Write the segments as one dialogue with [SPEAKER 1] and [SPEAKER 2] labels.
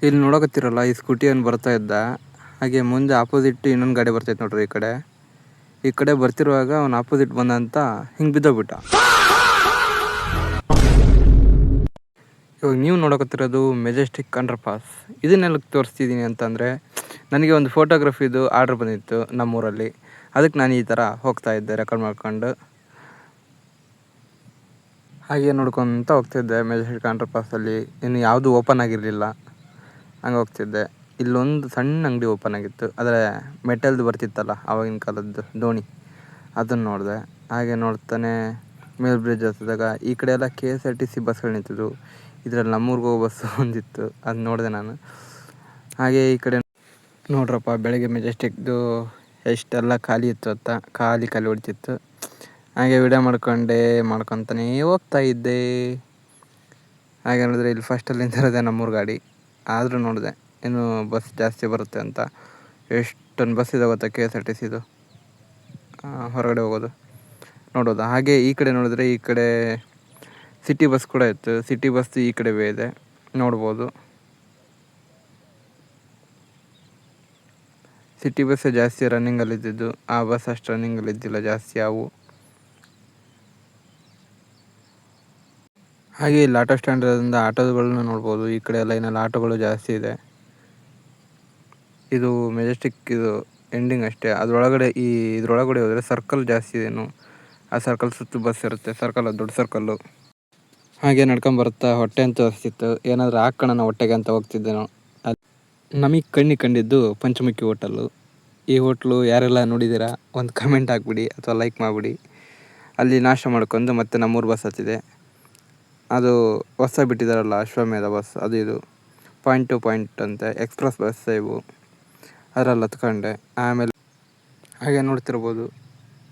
[SPEAKER 1] ಇಲ್ಲಿ ನೋಡಕತ್ತಿರಲ್ಲ, ಈ ಸ್ಕೂಟಿಯನ್ನು ಬರ್ತಾ ಇದ್ದ. ಹಾಗೆ ಮುಂದೆ ಆಪೋಸಿಟ್ ಇನ್ನೊಂದು ಗಾಡಿ ಬರ್ತೈತೆ ನೋಡ್ರಿ. ಈ ಕಡೆ ಬರ್ತಿರುವಾಗ ಅವ್ನು ಆಪೋಸಿಟ್ ಬಂದಂತ ಹಿಂಗೆ ಬಿದ್ದೋಗ್ಬಿಟ್ಟ. ಇವಾಗ ನೀವು ನೋಡಕತ್ತಿರೋದು ಮೆಜೆಸ್ಟಿಕ್ ಅಂಡರ್ ಪಾಸ್. ಇದನ್ನೆಲ್ಲ ತೋರಿಸ್ತಿದ್ದೀನಿ ಅಂತಂದರೆ, ನನಗೆ ಒಂದು ಫೋಟೋಗ್ರಫಿದು ಆರ್ಡ್ರ್ ಬಂದಿತ್ತು ನಮ್ಮೂರಲ್ಲಿ. ಅದಕ್ಕೆ ನಾನು ಈ ಥರ ಹೋಗ್ತಾ ಇದ್ದೆ ರೆಕಾರ್ಡ್ ಮಾಡ್ಕೊಂಡು. ಹಾಗೆ ನೋಡ್ಕೊತ ಹೋಗ್ತಿದ್ದೆ. ಮೆಜೆಸ್ಟಿಕ್ ಅಂಡರ್ ಪಾಸಲ್ಲಿ ಇನ್ನು ಯಾವುದು ಓಪನ್ ಆಗಿರಲಿಲ್ಲ, ಹಂಗೆ ಹೋಗ್ತಿದ್ದೆ. ಇಲ್ಲೊಂದು ಸಣ್ಣ ಅಂಗಡಿ ಓಪನ್ ಆಗಿತ್ತು, ಆದರೆ ಮೆಟಲ್ದು ಬರ್ತಿತ್ತಲ್ಲ ಆವಾಗಿನ ಕಾಲದ್ದು ದೋಣಿ, ಅದನ್ನು ನೋಡಿದೆ. ಹಾಗೆ ನೋಡ್ತಾನೆ ಮೇಲ್ ಬ್ರಿಡ್ಜ್ ಹತ್ತಿದಾಗ ಈ ಕಡೆ ಎಲ್ಲ KSRTC ಬಸ್ಗಳು ನಿಂತಿದ್ವು. ಇದರಲ್ಲಿ ನಮ್ಮೂರಿಗೆ ಹೋಗೋ ಬಸ್ಸು ಒಂದಿತ್ತು, ಅದು ನೋಡಿದೆ ನಾನು. ಹಾಗೆ ಈ ಕಡೆ ನೋಡ್ರಪ್ಪ, ಬೆಳಗ್ಗೆ ಮೆಜೆಸ್ಟಿಕ್ದು ಎಷ್ಟೆಲ್ಲ ಖಾಲಿ ಇತ್ತು ಅಂತ, ಖಾಲಿ ಹೊಡಿತಿತ್ತು. ಹಾಗೆ ವಿಡಿಯೋ ಮಾಡ್ಕೊತಾನೇ ಹೋಗ್ತಾ ಇದ್ದೆ. ಹಾಗೆ ನೋಡಿದ್ರೆ ಇಲ್ಲಿ ಫಸ್ಟಲ್ಲಿ ನಿಂತಿರೋದೆ ನಮ್ಮೂರು ಗಾಡಿ. ಆದರೂ ನೋಡಿದೆ ಇನ್ನು ಬಸ್ ಜಾಸ್ತಿ ಬರುತ್ತೆ ಅಂತ. ಎಷ್ಟೊಂದು ಬಸ್ ಇದೆ ಗೊತ್ತಾ KSRTCದು ಹೊರಗಡೆ ಹೋಗೋದು ನೋಡೋದು. ಹಾಗೆ ಈ ಕಡೆ ನೋಡಿದ್ರೆ ಈ ಕಡೆ ಸಿಟಿ ಬಸ್ ಕೂಡ ಇತ್ತು. ಸಿಟಿ ಬಸ್ ಈ ಕಡೆ ಇದೆ, ನೋಡ್ಬೋದು. ಸಿಟಿ ಬಸ್ಸೇ ಜಾಸ್ತಿ ರನ್ನಿಂಗಲ್ಲಿದ್ದು, ಆ ಬಸ್ ಅಷ್ಟು ರನ್ನಿಂಗಲ್ಲಿದ್ದಿಲ್ಲ ಜಾಸ್ತಿ ಅವು. ಹಾಗೆ ಇಲ್ಲಿ ಆಟೋ ಸ್ಟ್ಯಾಂಡ್ ಇರೋದ್ರಿಂದ ಆಟೋಗಳನ್ನ ನೋಡ್ಬೋದು. ಈ ಕಡೆ ಲೈನಲ್ಲಿ ಆಟೋಗಳು ಜಾಸ್ತಿ ಇದೆ. ಇದು ಮೆಜೆಸ್ಟಿಕ್ ಇದು ಎಂಡಿಂಗ್ ಅಷ್ಟೇ. ಇದ್ರೊಳಗಡೆ ಹೋದರೆ ಸರ್ಕಲ್ ಜಾಸ್ತಿ ಇದೆ. ಆ ಸರ್ಕಲ್ ಸುತ್ತು ಬಸ್ ಇರುತ್ತೆ. ಸರ್ಕಲ್ ಅದು ದೊಡ್ಡ ಸರ್ಕಲ್ಲು. ಹಾಗೆ ನಡ್ಕೊಂಬರುತ್ತಾ ಹೊಟ್ಟೆ ಅಂತ ಅನಿಸ್ತಿತ್ತು, ಏನಾದರೂ ಹಾಕೋಣ ಹೊಟ್ಟೆಗೆ ಅಂತ ಹೋಗ್ತಿದ್ದೆ ನಾವು. ನಮಗೆ ಕಂಡಿದ್ದು ಪಂಚಮುಖಿ ಹೋಟೆಲ್ಲು. ಈ ಹೋಟ್ಲು ಯಾರೆಲ್ಲ ನೋಡಿದ್ದೀರಾ ಒಂದು ಕಮೆಂಟ್ ಹಾಕ್ಬಿಡಿ ಅಥವಾ ಲೈಕ್ ಮಾಡಿಬಿಡಿ. ಅಲ್ಲಿ ನಾಷ್ಟ ಮಾಡ್ಕೊಂಡು ಮತ್ತೆ ನಮ್ಮೂರು ಬಸ್ ಹತ್ತಿದೆ. ಅದು ಹೊಸ ಬಿಟ್ಟಿದ್ದಾರಲ್ಲ ಅಶ್ವಮೇಧ ಬಸ್, ಅದು ಇದು ಪಾಯಿಂಟ್ ಟು ಪಾಯಿಂಟ್ ಅಂತೆ ಎಕ್ಸ್ಪ್ರೆಸ್ ಬಸ್ ಇವು, ಅದರಲ್ಲಿ ಹತ್ಕೊಂಡೆ. ಆಮೇಲೆ ಹಾಗೆ ನೋಡ್ತಿರ್ಬೋದು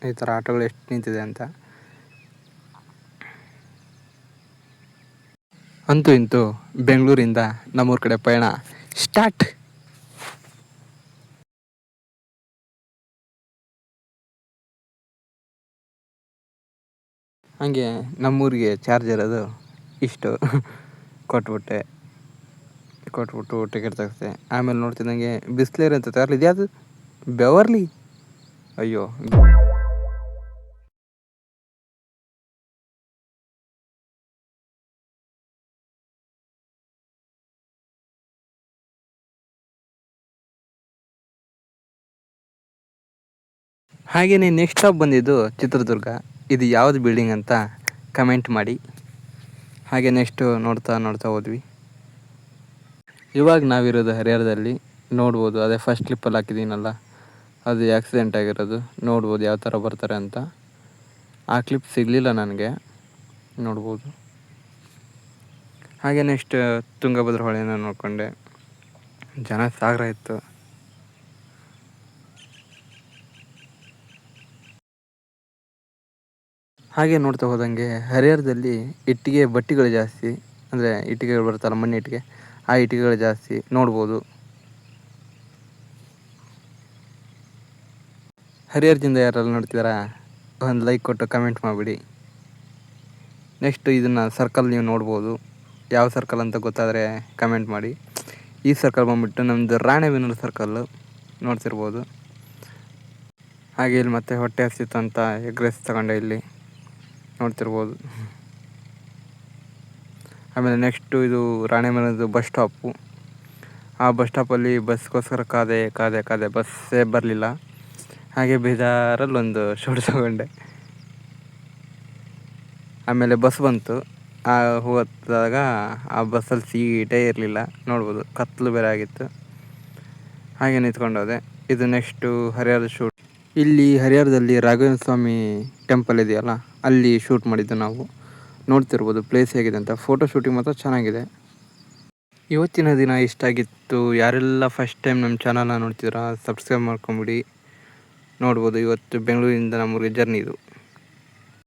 [SPEAKER 1] ಈ ಥರ ಆಟೋಗಳು ಎಷ್ಟು ನಿಂತಿದೆ ಅಂತ. ಅಂತೂ ಇಂತೂ ಬೆಂಗಳೂರಿಂದ ನಮ್ಮೂರ ಕಡೆ ಪಯಣ ಸ್ಟಾರ್ಟ್. ಹಾಗೆ ನಮ್ಮೂರಿಗೆ ಚಾರ್ಜ್ ಇರೋದು ಇಷ್ಟು ಕೊಟ್ಬಿಟ್ಟು ಟಿಕೆಟ್ ತೆಗೆಸ್ದೆ. ಆಮೇಲೆ ನೋಡ್ತಿದ್ದಂಗೆ ಬಿಸ್ಲೇರ್ ಅಂತ ತರಲಿ, ಇದ್ಯಾವುದು ಬೆವರ್ಲಿ, ಅಯ್ಯೋ. ಹಾಗೆಯೇ ನೆಕ್ಸ್ಟ್ ಸ್ಟಾಪ್ ಬಂದಿದ್ದು ಚಿತ್ರದುರ್ಗ. ಇದು ಯಾವುದು ಬಿಲ್ಡಿಂಗ್ ಅಂತ ಕಮೆಂಟ್ ಮಾಡಿ. ಹಾಗೆ ನೆಕ್ಸ್ಟು ನೋಡ್ತಾ ಹೋದ್ವಿ. ಇವಾಗ ನಾವಿರೋದು ಹರಿಹರದಲ್ಲಿ, ನೋಡ್ಬೋದು. ಅದೇ ಫಸ್ಟ್ ಕ್ಲಿಪ್ಪಲ್ಲಿ ಹಾಕಿದ್ದೀನಲ್ಲ, ಅದು ಆಕ್ಸಿಡೆಂಟ್ ಆಗಿರೋದು. ನೋಡ್ಬೋದು ಯಾವ ಥರ ಬರ್ತಾರೆ ಅಂತ. ಆ ಕ್ಲಿಪ್ ಸಿಗಲಿಲ್ಲ ನನಗೆ, ನೋಡ್ಬೋದು. ಹಾಗೆ ನೆಕ್ಸ್ಟ್ ತುಂಗಭದ್ರಾ ಹೊಳೆನ ನೋಡಿಕೊಂಡೆ. ಜನ ಸಾಗರ ಇತ್ತು. ಹಾಗೆ ನೋಡ್ತಾ ಹೋದಂಗೆ ಹರಿಹರದಲ್ಲಿ ಇಟ್ಟಿಗೆ ಬಟ್ಟಿಗಳು ಜಾಸ್ತಿ, ಅಂದರೆ ಇಟ್ಟಿಗೆಗಳು ಬರುತ್ತಲ್ಲ ಮಣ್ಣು ಇಟ್ಟಿಗೆ, ಆ ಇಟ್ಟಿಗೆಗಳು ಜಾಸ್ತಿ ನೋಡ್ಬೋದು. ಹರಿಹರದಿಂದ ಯಾರೆಲ್ಲ ನೋಡ್ತಿದಾರ ಒಂದು ಲೈಕ್ ಕೊಟ್ಟು ಕಮೆಂಟ್ ಮಾಡಿಬಿಡಿ. ನೆಕ್ಸ್ಟ್ ಇದನ್ನು ಸರ್ಕಲ್ ನೀವು ನೋಡ್ಬೋದು. ಯಾವ ಸರ್ಕಲ್ ಅಂತ ಗೊತ್ತಾದರೆ ಕಮೆಂಟ್ ಮಾಡಿ. ಈ ಸರ್ಕಲ್ ಬಂದುಬಿಟ್ಟು ನಮ್ಮದು ರಾಣೆಬೆನ್ನೂರು ಸರ್ಕಲ್ಲು, ನೋಡ್ತಿರ್ಬೋದು. ಹಾಗೆ ಇಲ್ಲಿ ಮತ್ತೆ ಹೊಟ್ಟೆ ಹಸಿತು ಅಂತ ಎಗ್ ರೈಸ್ ತಗೊಂಡೆ, ಇಲ್ಲಿ ನೋಡ್ತಿರ್ಬೋದು. ಆಮೇಲೆ ನೆಕ್ಸ್ಟು ಇದು ರಾಣೆಬೆನ್ನೂರು ಬಸ್ ಸ್ಟಾಪು. ಆ ಬಸ್ ಸ್ಟಾಪಲ್ಲಿ ಬಸ್ಗೋಸ್ಕರ ಕಾದೆ ಬಸ್ಸೇ ಬರಲಿಲ್ಲ. ಹಾಗೆ ಬೇಜಾರಲ್ಲಿ ಒಂದು ಶೂಟ್ ತಗೊಂಡೆ. ಆಮೇಲೆ ಬಸ್ ಬಂತು. ಹೋದಾಗ ಆ ಬಸ್ಸಲ್ಲಿ ಸೀಟೇ ಇರಲಿಲ್ಲ, ನೋಡ್ಬೋದು. ಕತ್ತಲು ಬೇರೆ ಆಗಿತ್ತು. ಹಾಗೆ ನಿಂತ್ಕೊಂಡು ಹೋದೆ. ಇದು ನೆಕ್ಸ್ಟು ಹರಿಹರದ ಶೂಟ್. ಇಲ್ಲಿ ಹರಿಹರದಲ್ಲಿ ರಾಘವೇಂದ್ರ ಸ್ವಾಮಿ ಟೆಂಪಲ್ ಇದೆಯಲ್ಲ, ಅಲ್ಲಿ ಶೂಟ್ ಮಾಡಿದ್ದು ನಾವು. ನೋಡ್ತಿರ್ಬೋದು ಪ್ಲೇಸ್ ಹೇಗಿದೆ ಅಂತ. ಫೋಟೋ ಶೂಟಿಂಗ್ ಮಾತ್ರ ಚೆನ್ನಾಗಿದೆ. ಇವತ್ತಿನ ದಿನ ಇಷ್ಟ ಆಗಿತ್ತು. ಯಾರೆಲ್ಲ ಫಸ್ಟ್ ಟೈಮ್ ನಮ್ಮ ಚಾನಲ್ನ ನೋಡ್ತಿದ್ದೀರಾ ಸಬ್ಸ್ಕ್ರೈಬ್ ಮಾಡ್ಕೊಂಬಿಡಿ. ನೋಡ್ಬೋದು ಇವತ್ತು ಬೆಂಗಳೂರಿಂದ ನಮ್ಮೂರಿಗೆ ಜರ್ನಿ ಇದು.